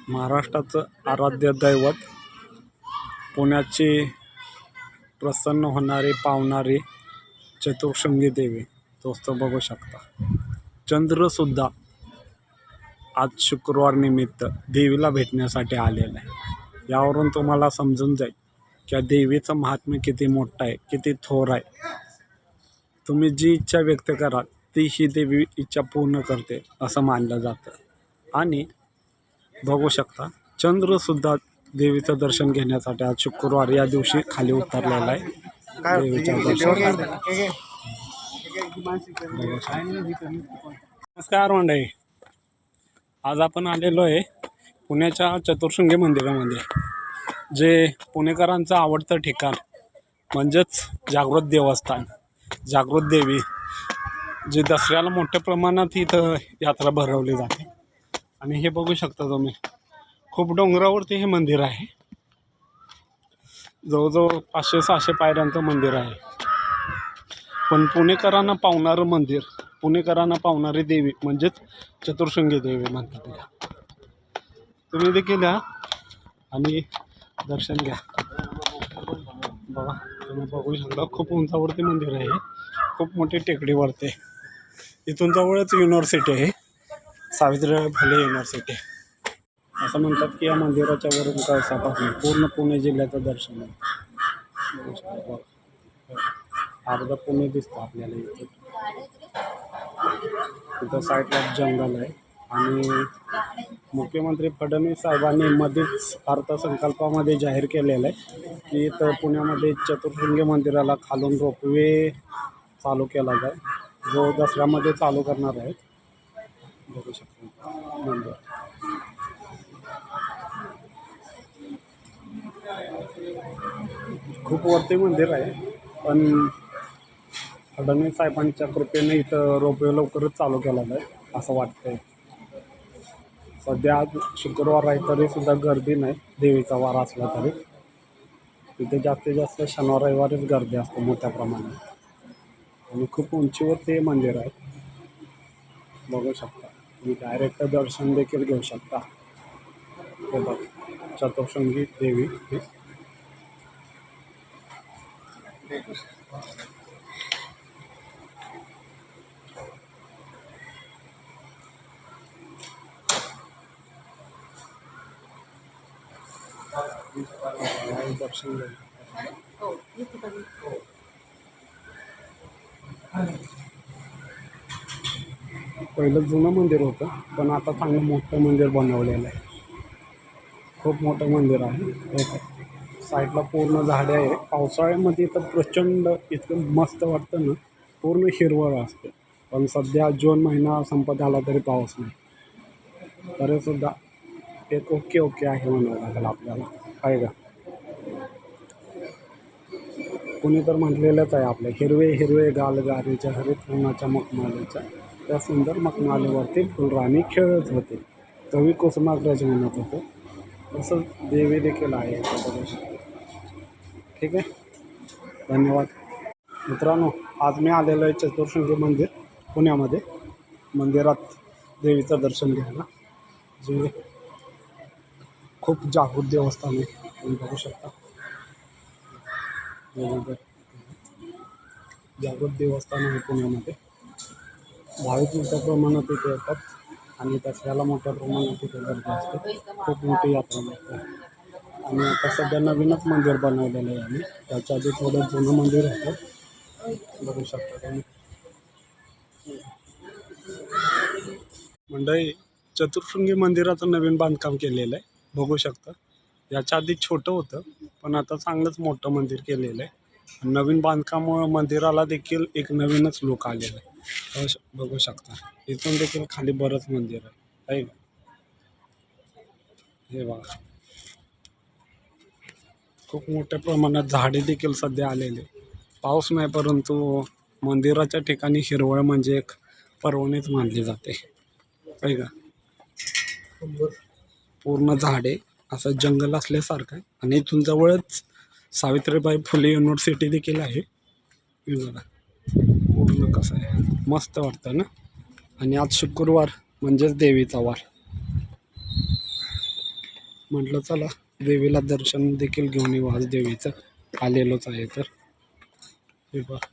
महाराष्ट्राचं आराध्य दैवत, पुण्याची प्रसन्न होणारी पावणारी चतुर्शृंगी देवी दोस्त बघू शकता. चंद्रसुद्धा आज शुक्रवार निमित्त देवीला भेटण्यासाठी आलेला आहे. यावरून तुम्हाला समजून जाईल की देवीचं महात्म्य किती मोठं आहे, किती थोर आहे. तुम्ही जी इच्छा व्यक्त कराल ती ही देवी इच्छा पूर्ण करते असं मानलं जातं. आणि बघू शकता चंद्रसुद्धा देवीचं दर्शन घेण्यासाठी आज शुक्रवार या दिवशी खाली उतरलेला आहे. देवीच्या दर्शन. नमस्कार मंडळी, आज आपण आलेलो आहे पुण्याच्या चतुर्शृंगी मंदिरामध्ये, जे पुणेकरांचं आवडतं ठिकाण म्हणजेच जागृत देवस्थान, जागृत देवी, जे दसऱ्याला मोठ्या प्रमाणात इथं यात्रा भरवली जाते. आणि हे बघू शकता तुम्ही, खूप डोंगरावरती हे मंदिर आहे. जवळजवळ 500-600 पायऱ्यांचं मंदिर आहे. पण पुणेकरांना पावणारं मंदिर, पुणेकरांना पावणारी देवी म्हणजेच चतुर्शृंगी देवी म्हणतात तिला. तुम्ही देखील या आणि दर्शन घ्या. बघा, तुम्ही बघू शकता खूप उंचावरती मंदिर आहे, खूप मोठी टेकडीवरती. इथून जवळच युनिव्हर्सिटी आहे, सावित्रीबाई फुले युनिव्हर्सिटी. असं म्हणतात की या मंदिराच्या वरून कळसापासून पूर्ण पुणे जिल्ह्याचं दर्शन आहे. अर्धा पुणे दिसतं आपल्याला इथे. तिथं साईडला जंगल आहे. आणि मुख्यमंत्री फडणवीस साहेबांनी मध्येच अर्थसंकल्पामध्ये जाहीर केलेलं आहे की इथं पुण्यामध्ये चतुर्शृंगी मंदिराला खालून रोपवे चालू केला जाईल, जो दसऱ्यामध्ये चालू करणार आहेत. बघू शकतो मंदिर. खूप वरती मंदिर आहे, पण फडणवीस साहेबांच्या कृपेने इथं रोपवे लवकरच चालू केला जाईल असं वाटतंय. सध्या आज शुक्रवार आहे तरी सुद्धा गर्दी नाही, देवीचा वार असला तरी. तिथे जास्तीत जास्त शनिवार रविवारीच गर्दी असते मोठ्या प्रमाणात. आणि खूप उंचीवरती हे मंदिर आहे, बघू शकता. तुम्ही डायरेक्ट दर्शन देखील घेऊ शकता. हे बघ, चतुर्शृंगी देवी. दर्शन घेऊ. पहिलं जुनं मंदिर होतं, पण आता चांगलं मोठं मंदिर बनवलेलं आहे. खूप मोठं मंदिर आहे. साईडला पूर्ण झाडे आहे. पावसाळ्यामध्ये तर प्रचंड इतकं मस्त वाटतं ना, पूर्ण हिरवळ असते. पण सध्या जून महिना संपत आला तरी पाऊस नाही. तरीसुद्धा एक ओके आहे म्हणावं लागेल आपल्याला, आहे का. कुणी तर म्हटलेलंच आहे आपलं, हिरवे हिरवे गालगारीच्या हरित उन्हाच्या मखमालीच्या, त्या सुंदर मखमालीवरती फुलराणी खेळत होते, कवी कुसुमाग्रज म्हणत होते. तसंच देवी देखील आहे. ठीक आहे, धन्यवाद मित्रांनो. आज मी आलेलो आहे चतुर्शृंगी मंदिर पुण्यामध्ये, मंदिरात देवीचं दर्शन घ्यायला, जे खूप जागृत देवस्थान आहे. तुम्ही बघू शकता, जागृत देवस्थान आहे पुण्यामध्ये. भाविक मोठ्या प्रमाणात तिथे येतात आणि दसऱ्याला मोठ्या प्रमाणात तिथे गर्दी असते. खूप मोठी यात्रा भरते. आणि आता सध्या नवीनच मंदिर बनवलेलं आहे आम्ही. त्याच्या आधी थोडं जुनं मंदिर होतं, बघू शकता तुम्ही. मंडळी, चतुर्शृंगी मंदिराचं नवीन बांधकाम केलेलं आहे, बघू शकता. याच्या आधी छोटं होतं, पण आता चांगलंच मोठं मंदिर केलेलं आहे. नवीन बांधकामामुळे मंदिराला देखील एक नवीनच लुक आलेला आहे, बघू शकता. इथून देखील खाली बरंच मंदिर आहे का. हे बघा, खूप मोठ्या प्रमाणात झाडे देखील सध्या आलेले. पाऊस नाही, परंतु मंदिराच्या ठिकाणी हिरवळ म्हणजे एक पर्वणीच मानली जाते, आहे का. पूर्ण झाडे, असं जंगल असल्यासारखं आहे. आणि इथून जवळच सावित्रीबाई फुले युनिव्हर्सिटी देखील आहे. बघा पूर्ण कसं आहे, मस्त वाटतं ना. आणि आज शुक्रवार म्हणजेच देवीचा वार. म्हटलं चला देवीला दर्शन देखील घेऊन येऊ, आज देवीचं आलेलोच आहे तर हे पहा.